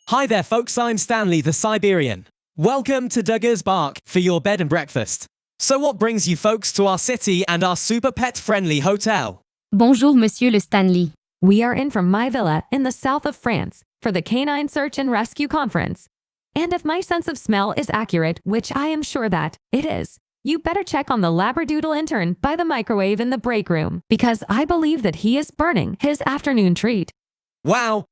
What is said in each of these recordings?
Hi there folks, I'm Stanley the Siberian. Welcome to Duggar's Bark for your bed and breakfast. So what brings you folks to our city and our super pet-friendly hotel? Bonjour Monsieur le Stanley. We are in from my villa in the south of France for the Canine Search and Rescue Conference. And if my sense of smell is accurate, which I am sure that it is, you better check on the Labradoodle intern by the microwave in the break room, because I believe that he is burning his afternoon treat. Wow,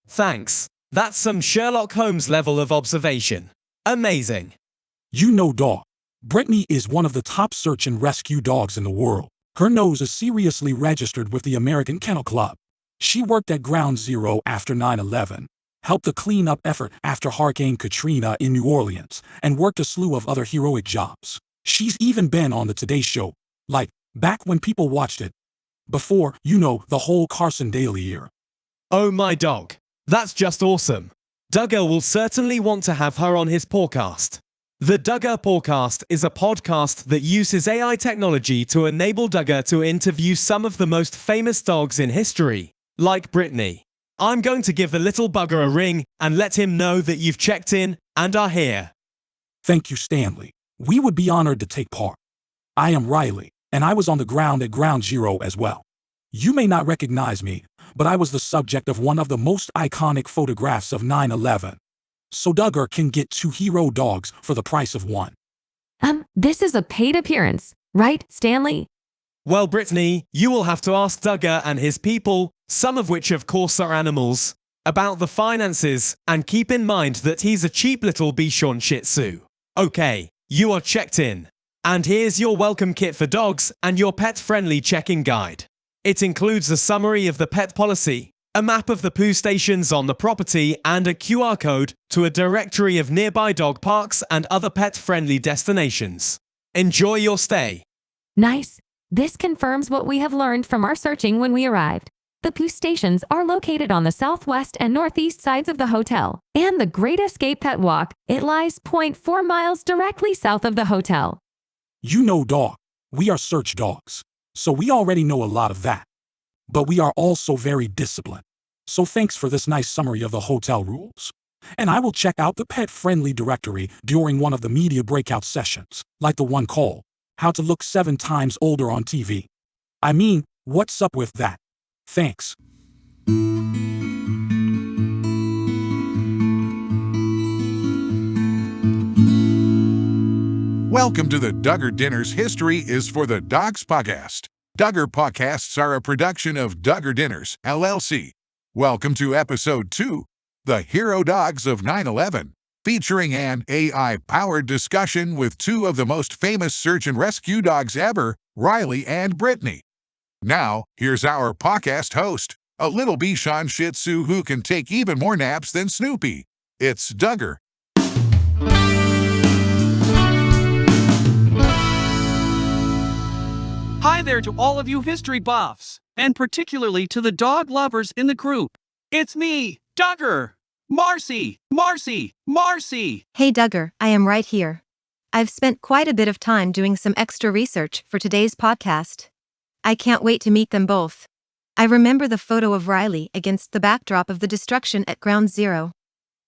thanks. That's some Sherlock Holmes level of observation. Amazing. You know dog. Brittany is one of the top search and rescue dogs in the world. Her nose is seriously registered with the American Kennel Club. She worked at Ground Zero after 9/11, helped the cleanup effort after Hurricane Katrina in New Orleans, and worked a slew of other heroic jobs. She's even been on the Today Show, like back when people watched it. Before, the whole Carson Daly era. Oh my dog. That's just awesome. Duggar will certainly want to have her on his Pawcast. The Duggar Pawcast is a podcast that uses AI technology to enable Duggar to interview some of the most famous dogs in history, like Brittany. I'm going to give the little bugger a ring and let him know that you've checked in and are here. Thank you, Stanley. We would be honored to take part. I am Riley, and I was on the ground at Ground Zero as well. You may not recognize me, but I was the subject of one of the most iconic photographs of 9/11. So Duggar can get 2 hero dogs for the price of 1. This is a paid appearance, right, Stanley? Well, Brittany, you will have to ask Duggar and his people, some of which of course are animals, about the finances, and keep in mind that he's a cheap little Bichon Shih Tzu. Okay, you are checked in. And here's your welcome kit for dogs and your pet-friendly check-in guide. It includes a summary of the pet policy, a map of the poo stations on the property, and a QR code to a directory of nearby dog parks and other pet-friendly destinations. Enjoy your stay. Nice. This confirms what we have learned from our searching when we arrived. The poo stations are located on the southwest and northeast sides of the hotel, and the Great Escape Pet Walk, it lies 0.4 miles directly south of the hotel. You know dog. We are search dogs. So we already know a lot of that. But we are also very disciplined. So thanks for this nice summary of the hotel rules. And I will check out the pet-friendly directory during one of the media breakout sessions, like the one called, How to Look 7 Times Older on TV. I mean, what's up with that? Thanks. Welcome to the Duggar Dinners History is for the Dogs Pawcast. Duggar Pawcasts are a production of Duggar Dinners, LLC. Welcome to Episode 2, The Hero Dogs of 9/11, featuring an AI-powered discussion with 2 of the most famous search and rescue dogs ever, Riley and Brittany. Now, here's our podcast host, a little Bichon Shih Tzu who can take even more naps than Snoopy. It's Duggar. Hi there to all of you history buffs, and particularly to the dog lovers in the group. It's me, Duggar. Marcy. Hey Duggar, I am right here. I've spent quite a bit of time doing some extra research for today's podcast. I can't wait to meet them both. I remember the photo of Riley against the backdrop of the destruction at Ground Zero.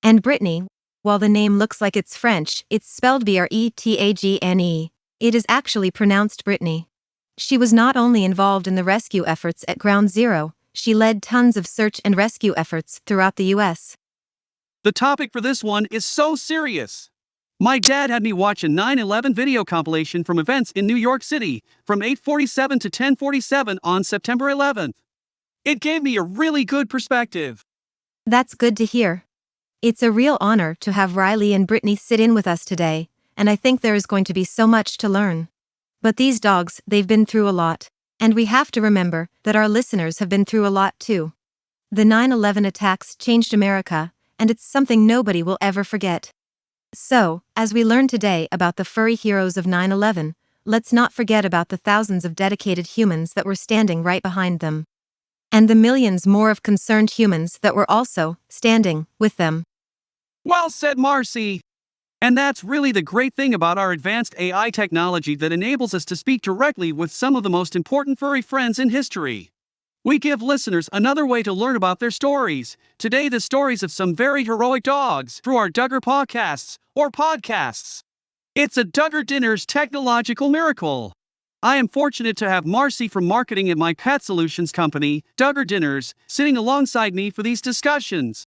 And Brittany, while the name looks like it's French, it's spelled Bretagne. It is actually pronounced Brittany. She was not only involved in the rescue efforts at Ground Zero, she led tons of search and rescue efforts throughout the U.S. The topic for this one is so serious. My dad had me watch a 9/11 video compilation from events in New York City from 8:47 to 10:47 on September 11th. It gave me a really good perspective. That's good to hear. It's a real honor to have Riley and Brittany sit in with us today, and I think there is going to be so much to learn. But these dogs, they've been through a lot, and we have to remember that our listeners have been through a lot too. The 9/11 attacks changed America, and it's something nobody will ever forget. So, as we learn today about the furry heroes of 9/11, let's not forget about the thousands of dedicated humans that were standing right behind them. And the millions more of concerned humans that were also standing with them. Well said, Marcy. And that's really the great thing about our advanced AI technology that enables us to speak directly with some of the most important furry friends in history. We give listeners another way to learn about their stories. Today, the stories of some very heroic dogs through our Duggar Pawcasts, or podcasts. It's a Duggar Dinners technological miracle. I am fortunate to have Marcy from marketing at my pet solutions company, Duggar Dinners, sitting alongside me for these discussions.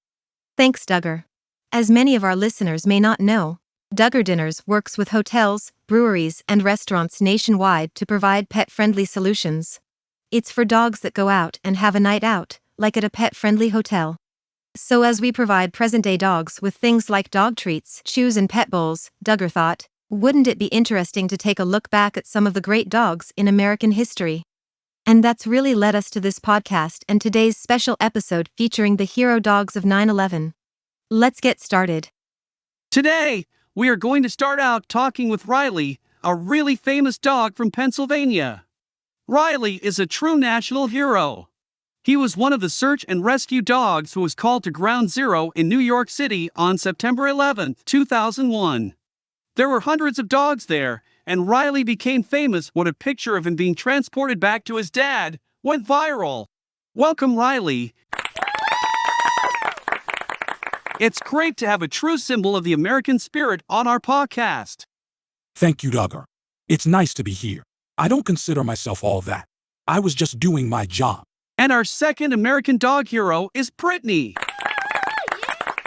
Thanks, Duggar. As many of our listeners may not know, Duggar Dinners works with hotels, breweries, and restaurants nationwide to provide pet-friendly solutions. It's for dogs that go out and have a night out, like at a pet-friendly hotel. So as we provide present-day dogs with things like dog treats, chews, and pet bowls, Duggar thought, wouldn't it be interesting to take a look back at some of the great dogs in American history? And that's really led us to this podcast and today's special episode featuring the hero dogs of 9/11. Let's get started. Today, we are going to start out talking with Riley, a really famous dog from Pennsylvania. Riley is a true national hero. He was one of the search and rescue dogs who was called to Ground Zero in New York City on September 11, 2001. There were hundreds of dogs there, and Riley became famous when a picture of him being transported back to his dad went viral. Welcome, Riley. It's great to have a true symbol of the American spirit on our podcast. Thank you, Duggar. It's nice to be here. I don't consider myself all that. I was just doing my job. And our second American dog hero is Brittany.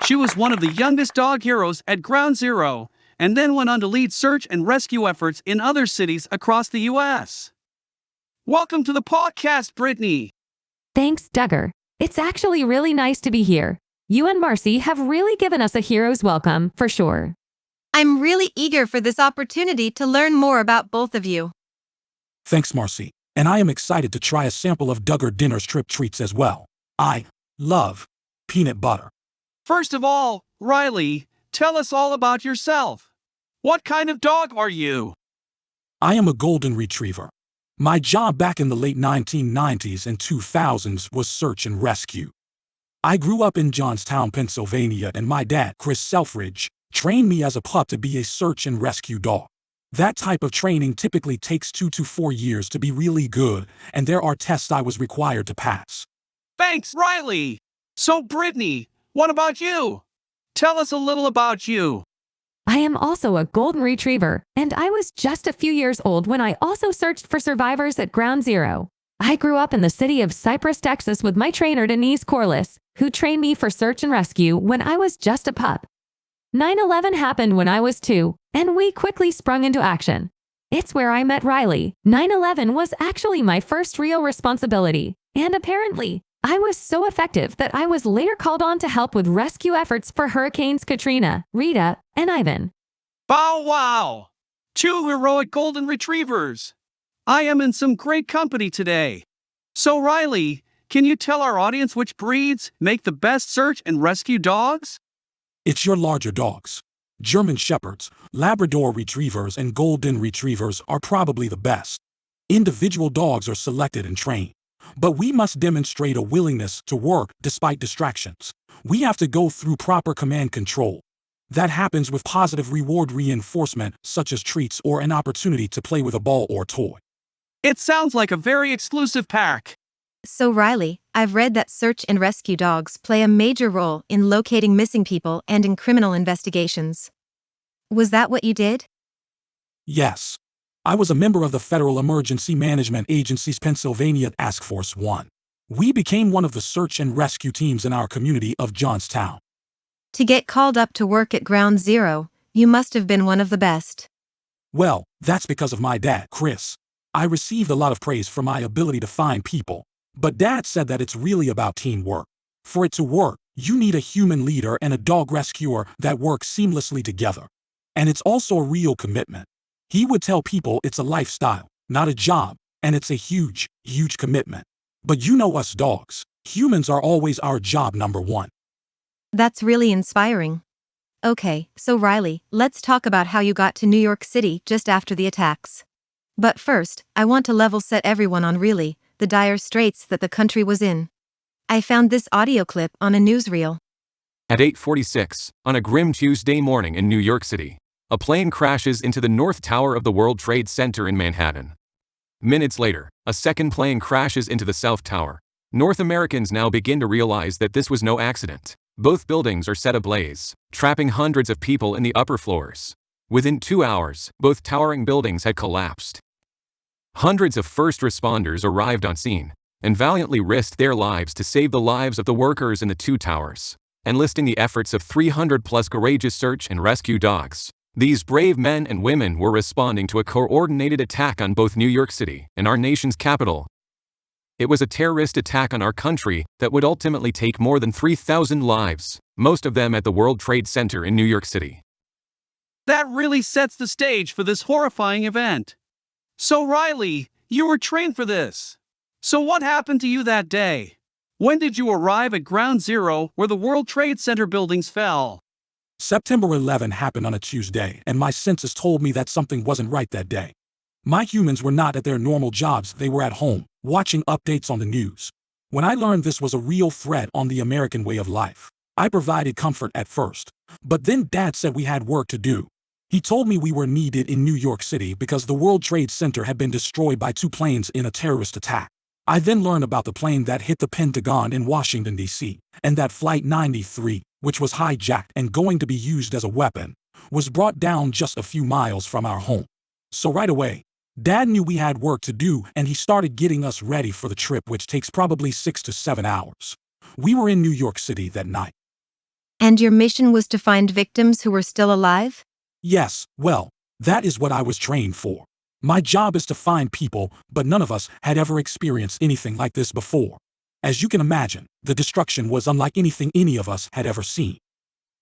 She was one of the youngest dog heroes at Ground Zero, and then went on to lead search and rescue efforts in other cities across the U.S. Welcome to the podcast, Brittany. Thanks, Duggar. It's actually really nice to be here. You and Marcy have really given us a hero's welcome, for sure. I'm really eager for this opportunity to learn more about both of you. Thanks, Marcy. And I am excited to try a sample of Duggar Dinner's trip treats as well. I love peanut butter. First of all, Riley, tell us all about yourself. What kind of dog are you? I am a golden retriever. My job back in the late 1990s and 2000s was search and rescue. I grew up in Johnstown, Pennsylvania, and my dad, Chris Selfridge, trained me as a pup to be a search and rescue dog. That type of training typically takes 2 to 4 years to be really good, and there are tests I was required to pass. Thanks, Riley. So, Brittany, what about you? Tell us a little about you. I am also a golden retriever, and I was just a few years old when I also searched for survivors at Ground Zero. I grew up in the city of Cypress, Texas with my trainer Denise Corliss, who trained me for search and rescue when I was just a pup. 9/11 happened when I was 2, and we quickly sprung into action. It's where I met Riley. 9/11 was actually my first real responsibility, and apparently, I was so effective that I was later called on to help with rescue efforts for Hurricanes Katrina, Rita, and Ivan. Bow wow! 2 heroic golden retrievers. I am in some great company today. So, Riley, can you tell our audience which breeds make the best search and rescue dogs? It's your larger dogs. German Shepherds, Labrador Retrievers, and Golden Retrievers are probably the best. Individual dogs are selected and trained. But we must demonstrate a willingness to work despite distractions. We have to go through proper command control. That happens with positive reward reinforcement, such as treats or an opportunity to play with a ball or toy. It sounds like a very exclusive pack. So, Riley, I've read that search and rescue dogs play a major role in locating missing people and in criminal investigations. Was that what you did? Yes. I was a member of the Federal Emergency Management Agency's Pennsylvania Task Force 1. We became one of the search and rescue teams in our community of Johnstown. To get called up to work at Ground Zero, you must have been one of the best. Well, that's because of my dad, Chris. I received a lot of praise for my ability to find people, but Dad said that it's really about teamwork. For it to work, you need a human leader and a dog rescuer that work seamlessly together. And it's also a real commitment. He would tell people it's a lifestyle, not a job, and it's a huge, huge commitment. But you know us dogs. Humans are always our job number one. That's really inspiring. Okay, so Riley, let's talk about how you got to New York City just after the attacks. But first, I want to level set everyone on really the dire straits that the country was in. I found this audio clip on a newsreel. At 8:46, on a grim Tuesday morning in New York City, a plane crashes into the North Tower of the World Trade Center in Manhattan. Minutes later, a second plane crashes into the South Tower, North Americans now begin to realize that this was no accident. Both buildings are set ablaze, trapping hundreds of people in the upper floors. Within 2 hours, both towering buildings had collapsed. Hundreds of first responders arrived on scene and valiantly risked their lives to save the lives of the workers in the 2 towers, enlisting the efforts of 300-plus courageous search and rescue dogs. These brave men and women were responding to a coordinated attack on both New York City and our nation's capital. It was a terrorist attack on our country that would ultimately take more than 3,000 lives, most of them at the World Trade Center in New York City. That really sets the stage for this horrifying event. So Riley, you were trained for this. So what happened to you that day? When did you arrive at Ground Zero where the World Trade Center buildings fell? September 11 happened on a Tuesday, and my senses told me that something wasn't right that day. My humans were not at their normal jobs, they were at home, watching updates on the news. When I learned this was a real threat on the American way of life, I provided comfort at first. But then Dad said we had work to do. He told me we were needed in New York City because the World Trade Center had been destroyed by 2 planes in a terrorist attack. I then learned about the plane that hit the Pentagon in Washington, D.C., and that Flight 93, which was hijacked and going to be used as a weapon, was brought down just a few miles from our home. So right away, Dad knew we had work to do, and he started getting us ready for the trip, which takes probably 6 to 7 hours. We were in New York City that night. And your mission was to find victims who were still alive? Yes, well, that is what I was trained for. My job is to find people, but none of us had ever experienced anything like this before. As you can imagine, the destruction was unlike anything any of us had ever seen.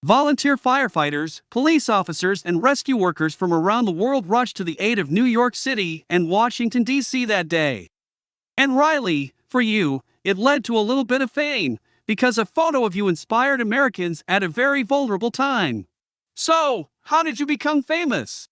Volunteer firefighters, police officers, and rescue workers from around the world rushed to the aid of New York City and Washington, D.C. that day. And Riley, for you, it led to a little bit of fame, because a photo of you inspired Americans at a very vulnerable time. So, how did you become famous?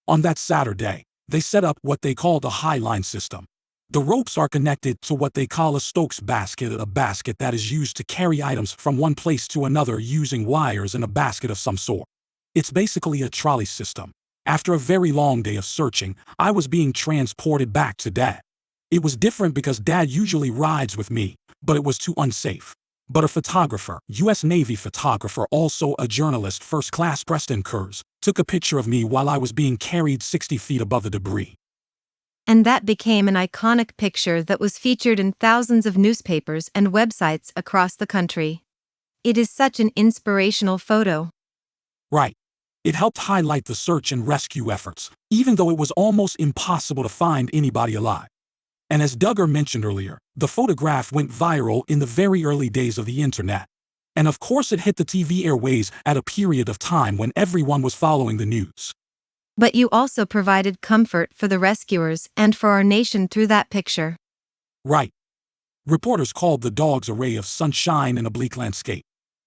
On that Saturday, they set up what they call the Highline system. The ropes are connected to what they call a Stokes basket, a basket that is used to carry items from one place to another using wires in a basket of some sort. It's basically a trolley system. After a very long day of searching, I was being transported back to Dad. It was different because Dad usually rides with me, but it was too unsafe. But a photographer, U.S. Navy photographer, also a journalist, First Class Preston Kurz, took a picture of me while I was being carried 60 feet above the debris. And that became an iconic picture that was featured in thousands of newspapers and websites across the country. It is such an inspirational photo. Right. It helped highlight the search and rescue efforts, even though it was almost impossible to find anybody alive. And as Duggar mentioned earlier, the photograph went viral in the very early days of the internet. And of course it hit the TV airways at a period of time when everyone was following the news. But you also provided comfort for the rescuers and for our nation through that picture. Right. Reporters called the dogs a ray of sunshine in a bleak landscape.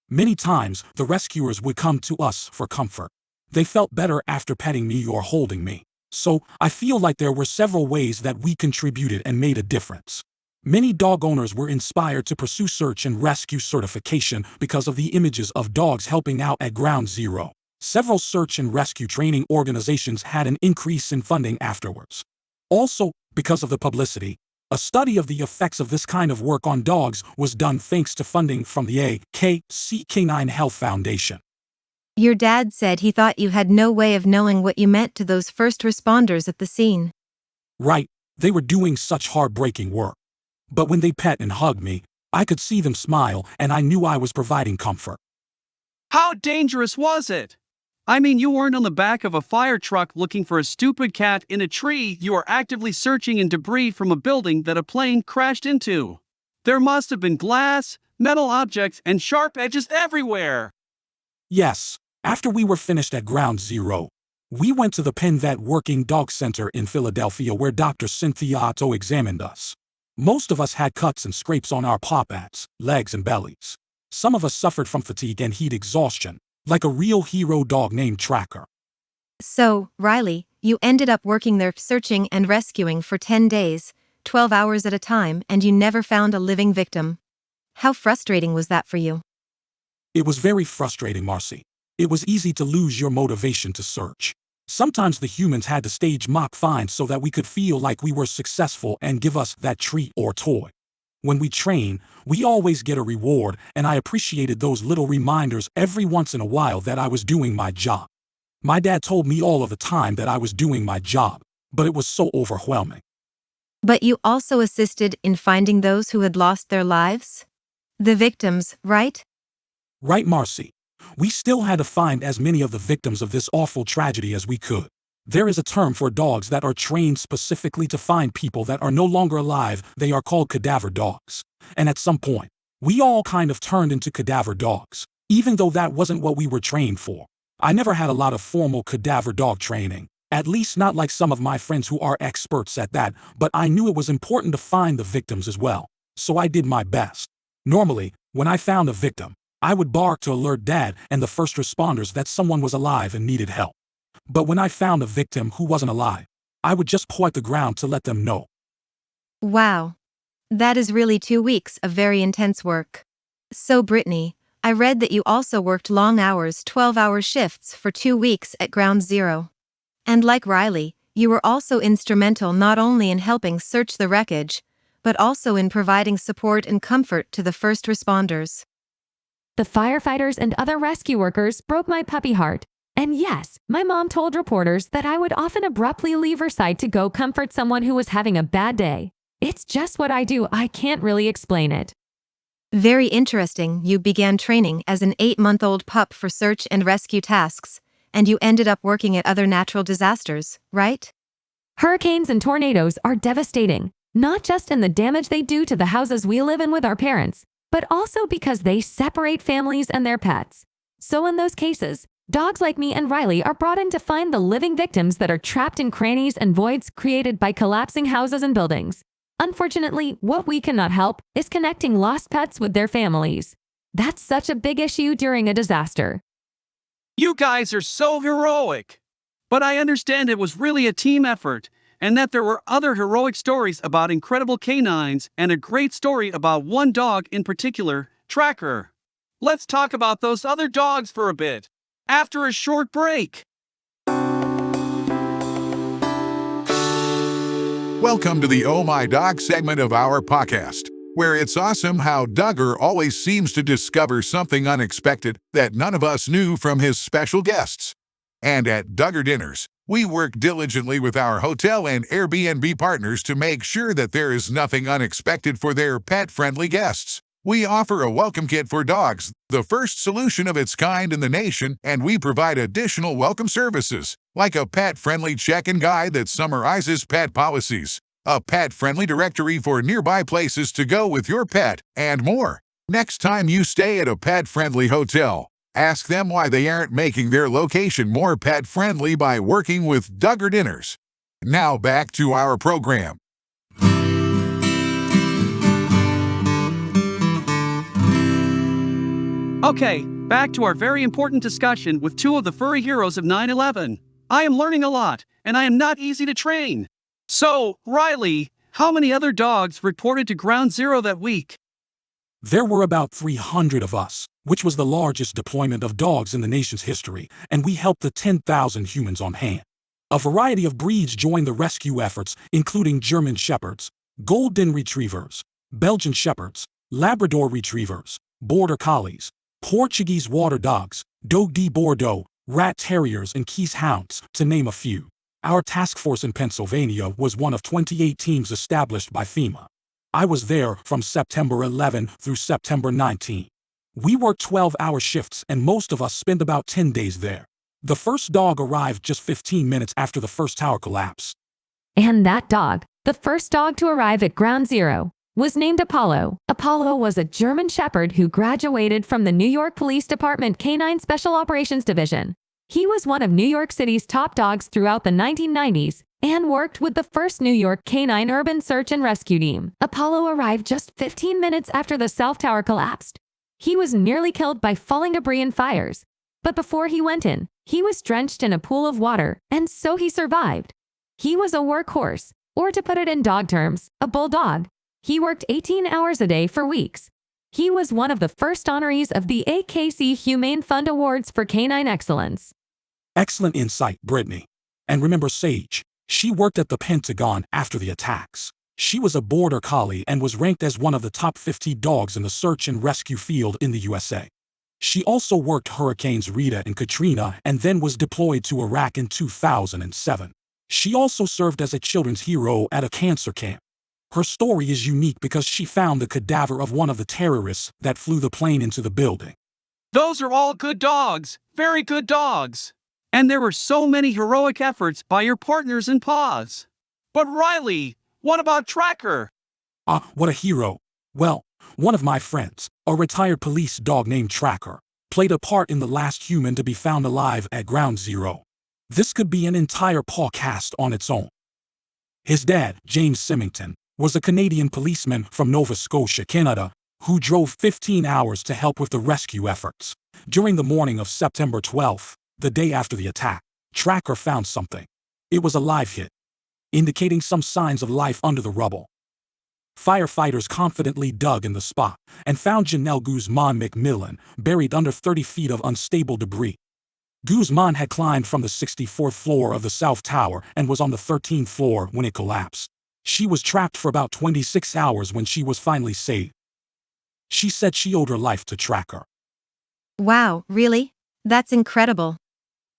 Many times, the rescuers would come to us for comfort. They felt better after petting me or holding me. So, I feel like there were several ways that we contributed and made a difference. Many dog owners were inspired to pursue search and rescue certification because of the images of dogs helping out at Ground Zero. Several search and rescue training organizations had an increase in funding afterwards. Also, because of the publicity, a study of the effects of this kind of work on dogs was done thanks to funding from the AKC Canine Health Foundation. Your dad said he thought you had no way of knowing what you meant to those first responders at the scene. Right, they were doing such heartbreaking work. But when they pet and hugged me, I could see them smile and I knew I was providing comfort. How dangerous was it? I mean, you weren't on the back of a fire truck looking for a stupid cat in a tree. You were actively searching in debris from a building that a plane crashed into. There must have been glass, metal objects, and sharp edges everywhere. Yes, after we were finished at Ground Zero, we went to the Penn Vet Working Dog Center in Philadelphia where Dr. Cynthia Otto examined us. Most of us had cuts and scrapes on our paw pads, legs, and bellies. Some of us suffered from fatigue and heat exhaustion, like a real hero dog named Tracker. So, Riley, you ended up working there searching and rescuing for 10 days, 12 hours at a time, and you never found a living victim. How frustrating was that for you? It was very frustrating, Marcy. It was easy to lose your motivation to search. Sometimes the humans had to stage mock finds so that we could feel like we were successful and give us that treat or toy. When we train, we always get a reward, and I appreciated those little reminders every once in a while that I was doing my job. My dad told me all of the time that I was doing my job, but it was so overwhelming. But you also assisted in finding those who had lost their lives? The victims, right? Right, Marcy? We still had to find as many of the victims of this awful tragedy as we could. There is a term for dogs that are trained specifically to find people that are no longer alive. They are called cadaver dogs. And at some point, we all kind of turned into cadaver dogs, even though that wasn't what we were trained for. I never had a lot of formal cadaver dog training, at least not like some of my friends who are experts at that, but I knew it was important to find the victims as well, so I did my best. Normally, when I found a victim, I would bark to alert Dad and the first responders that someone was alive and needed help. But when I found a victim who wasn't alive, I would just paw at the ground to let them know. Wow. That is really 2 weeks of very intense work. So Brittany, I read that you also worked long hours, 12-hour shifts for 2 weeks at Ground Zero. And like Riley, you were also instrumental not only in helping search the wreckage, but also in providing support and comfort to the first responders. The firefighters and other rescue workers broke my puppy heart. And yes, my mom told reporters that I would often abruptly leave her side to go comfort someone who was having a bad day. It's just what I do. I can't really explain it. Very interesting. You began training as an 8-month-old pup for search and rescue tasks, and you ended up working at other natural disasters, right? Hurricanes and tornadoes are devastating, not just in the damage they do to the houses we live in with our parents, but also because they separate families and their pets. So in those cases, dogs like me and Riley are brought in to find the living victims that are trapped in crannies and voids created by collapsing houses and buildings. Unfortunately, what we cannot help is connecting lost pets with their families. That's such a big issue during a disaster. You guys are so heroic. But I understand it was really a team effort, and that there were other heroic stories about incredible canines and a great story about one dog in particular, Tracker. Let's talk about those other dogs for a bit, after a short break. Welcome to the Oh My Dog segment of our podcast, where it's awesome how Duggar always seems to discover something unexpected that none of us knew from his special guests. And at Duggar Dinners, we work diligently with our hotel and Airbnb partners to make sure that there is nothing unexpected for their pet-friendly guests. We offer a welcome kit for dogs, the first solution of its kind in the nation, and we provide additional welcome services, like a pet-friendly check-in guide that summarizes pet policies, a pet-friendly directory for nearby places to go with your pet, and more. Next time you stay at a pet-friendly hotel, ask them why they aren't making their location more pet-friendly by working with Duggar Dinners. Now back to our program. Okay, back to our very important discussion with two of the furry heroes of 9/11. I am learning a lot, and I am not easy to train. So, Riley, how many other dogs reported to Ground Zero that week? There were about 300 of us, which was the largest deployment of dogs in the nation's history, and we helped the 10,000 humans on hand. A variety of breeds joined the rescue efforts, including German Shepherds, Golden Retrievers, Belgian Shepherds, Labrador Retrievers, Border Collies, Portuguese Water Dogs, Dogue de Bordeaux, Rat Terriers, and Keys Hounds, to name a few. Our task force in Pennsylvania was one of 28 teams established by FEMA. I was there from September 11 through September 19. We worked 12-hour shifts, and most of us spent about 10 days there. The first dog arrived just 15 minutes after the first tower collapsed. And that dog, the first dog to arrive at Ground Zero, was named Apollo. Apollo was a German Shepherd who graduated from the New York Police Department Canine Special Operations Division. He was one of New York City's top dogs throughout the 1990s and worked with the first New York Canine Urban Search and Rescue Team. Apollo arrived just 15 minutes after the South Tower collapsed. He was nearly killed by falling debris and fires. But before he went in, he was drenched in a pool of water, and so he survived. He was a workhorse, or to put it in dog terms, a bulldog. He worked 18 hours a day for weeks. He was one of the first honorees of the AKC Humane Fund Awards for Canine Excellence. Excellent insight, Brittany. And remember Sage, she worked at the Pentagon after the attacks. She was a border collie and was ranked as one of the top 50 dogs in the search and rescue field in the USA. She also worked Hurricanes Rita and Katrina and then was deployed to Iraq in 2007. She also served as a children's hero at a cancer camp. Her story is unique because she found the cadaver of one of the terrorists that flew the plane into the building. Those are all good dogs, very good dogs. And there were so many heroic efforts by your partners in Paws. But Riley, what about Tracker? What a hero. Well, one of my friends, a retired police dog named Tracker, played a part in the last human to be found alive at Ground Zero. This could be an entire Pawcast on its own. His dad, James Symington, was a Canadian policeman from Nova Scotia, Canada, who drove 15 hours to help with the rescue efforts. During the morning of September 12th, the day after the attack, Tracker found something. It was a live hit, indicating some signs of life under the rubble. Firefighters confidently dug in the spot and found Janelle Guzman McMillan buried under 30 feet of unstable debris. Guzman had climbed from the 64th floor of the South Tower and was on the 13th floor when it collapsed. She was trapped for about 26 hours when she was finally saved. She said she owed her life to Tracker. Wow, really? That's incredible.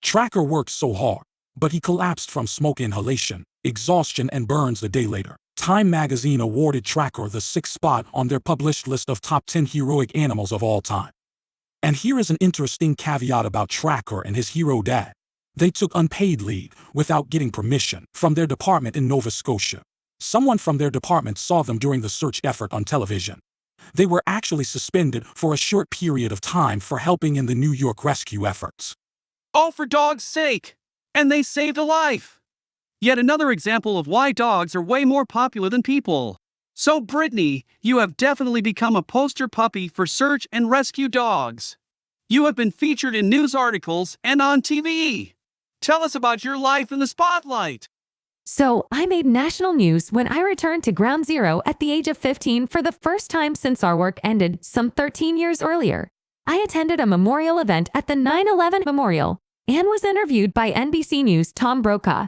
Tracker worked so hard, but he collapsed from smoke inhalation, exhaustion, and burns a day later. Time magazine awarded Tracker the 6th spot on their published list of top 10 heroic animals of all time. And here is an interesting caveat about Tracker and his hero dad. They took unpaid leave without getting permission from their department in Nova Scotia. Someone from their department saw them during the search effort on television. They were actually suspended for a short period of time for helping in the New York rescue efforts. Oh, for dog's sake! And they saved a life! Yet another example of why dogs are way more popular than people. So Brittany, you have definitely become a poster puppy for search and rescue dogs. You have been featured in news articles and on TV. Tell us about your life in the spotlight. So, I made national news when I returned to Ground Zero at the age of 15 for the first time since our work ended some 13 years earlier. I attended a memorial event at the 9/11 Memorial and was interviewed by NBC News' Tom Brokaw.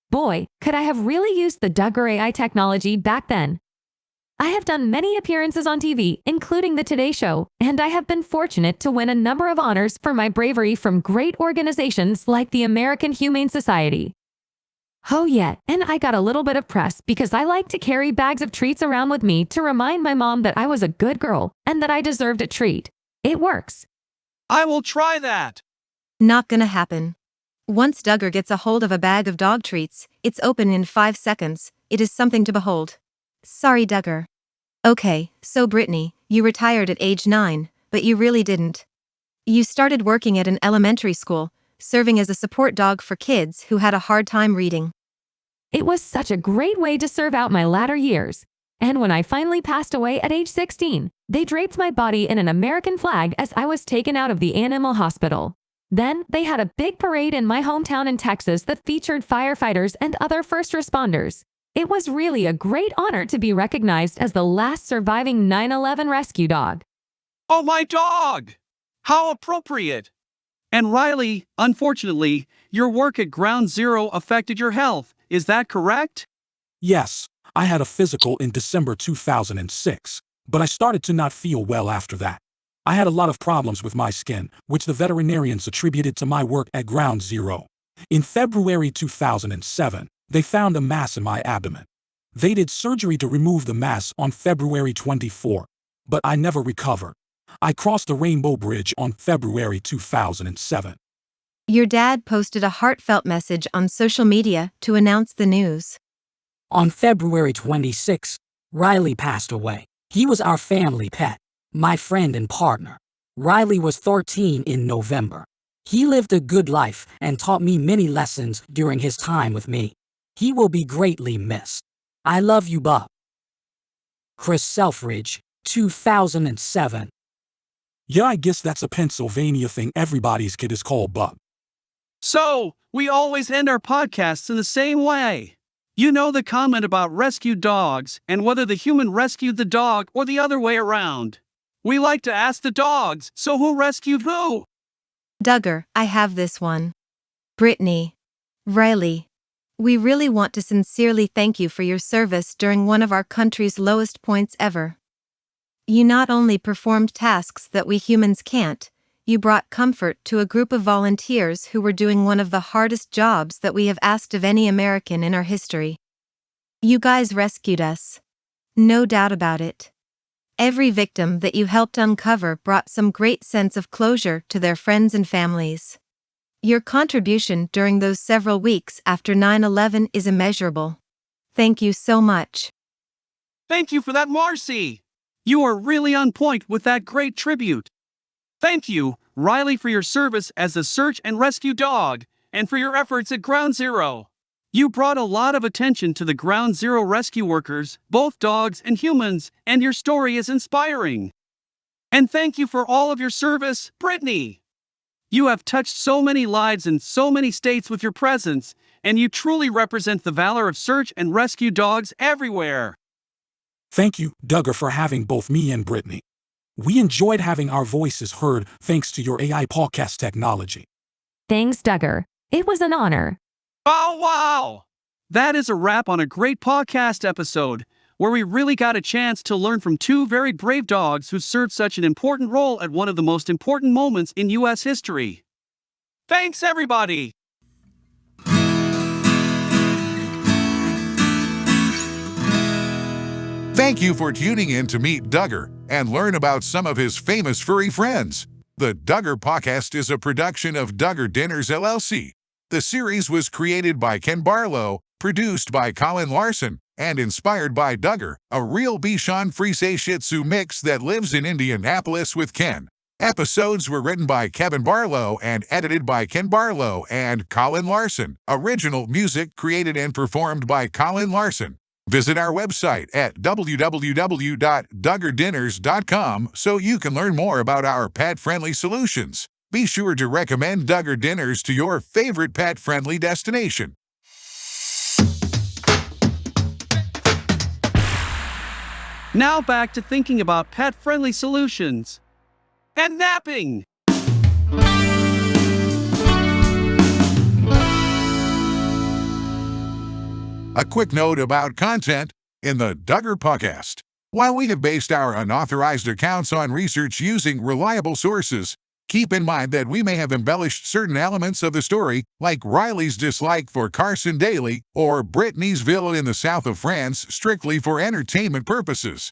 Boy, could I have really used the Duggar AI technology back then. I have done many appearances on TV, including The Today Show, and I have been fortunate to win a number of honors for my bravery from great organizations like the American Humane Society. Oh yeah, and I got a little bit of press because I like to carry bags of treats around with me to remind my mom that I was a good girl and that I deserved a treat. It works. I will try that. Not gonna happen. Once Duggar gets a hold of a bag of dog treats, it's open in 5 seconds. It is something to behold. Sorry, Duggar. Okay, so Brittany, you retired at age 9, but you really didn't. You started working at an elementary school, serving as a support dog for kids who had a hard time reading. It was such a great way to serve out my latter years. And when I finally passed away at age 16, they draped my body in an American flag as I was taken out of the animal hospital. Then, they had a big parade in my hometown in Texas that featured firefighters and other first responders. It was really a great honor to be recognized as the last surviving 9/11 rescue dog. Oh, my dog! How appropriate! And Riley, unfortunately, your work at Ground Zero affected your health. Is that correct? Yes, I had a physical in December 2006, but I started to not feel well after that. I had a lot of problems with my skin, which the veterinarians attributed to my work at Ground Zero. In February 2007, they found a mass in my abdomen. They did surgery to remove the mass on February 24, but I never recovered. I crossed the Rainbow Bridge on February 2007. Your dad posted a heartfelt message on social media to announce the news. On February 26, Riley passed away. He was our family pet, my friend and partner. Riley was 13 in November. He lived a good life and taught me many lessons during his time with me. He will be greatly missed. I love you, Bub. Chris Selfridge, 2007. Yeah, I guess that's a Pennsylvania thing. Everybody's kid is called Bub. So, we always end our podcasts in the same way. You know the comment about rescued dogs and whether the human rescued the dog or the other way around. We like to ask the dogs, so who rescued who? Duggar, I have this one. Brittany. Riley. We really want to sincerely thank you for your service during one of our country's lowest points ever. You not only performed tasks that we humans can't, you brought comfort to a group of volunteers who were doing one of the hardest jobs that we have asked of any American in our history. You guys rescued us. No doubt about it. Every victim that you helped uncover brought some great sense of closure to their friends and families. Your contribution during those several weeks after 9/11 is immeasurable. Thank you so much. Thank you for that, Marcy. You are really on point with that great tribute. Thank you, Riley, for your service as a search and rescue dog, and for your efforts at Ground Zero. You brought a lot of attention to the Ground Zero rescue workers, both dogs and humans, and your story is inspiring. And thank you for all of your service, Brittany. You have touched so many lives in so many states with your presence, and you truly represent the valor of search and rescue dogs everywhere. Thank you, Duggar, for having both me and Brittany. We enjoyed having our voices heard thanks to your AI Pawcast technology. Thanks, Duggar. It was an honor. Oh, wow! That is a wrap on a great podcast episode, where we really got a chance to learn from two very brave dogs who served such an important role at one of the most important moments in U.S. history. Thanks, everybody! Thank you for tuning in to meet Duggar and learn about some of his famous furry friends. The Duggar Podcast is a production of Duggar Dinners, LLC. The series was created by Ken Barlow, produced by Colin Larson, and inspired by Duggar, a real Bichon Frise Shih Tzu mix that lives in Indianapolis with Ken. Episodes were written by Kevin Barlow and edited by Ken Barlow and Colin Larson. Original music created and performed by Colin Larson. Visit our website at www.duggardinners.com so you can learn more about our pet-friendly solutions. Be sure to recommend Duggar Dinners to your favorite pet-friendly destination. Now back to thinking about pet-friendly solutions. And napping! A quick note about content in the Duggar Podcast. While we have based our unauthorized accounts on research using reliable sources, keep in mind that we may have embellished certain elements of the story, like Riley's dislike for Carson Daly or Brittany's villa in the south of France, strictly for entertainment purposes.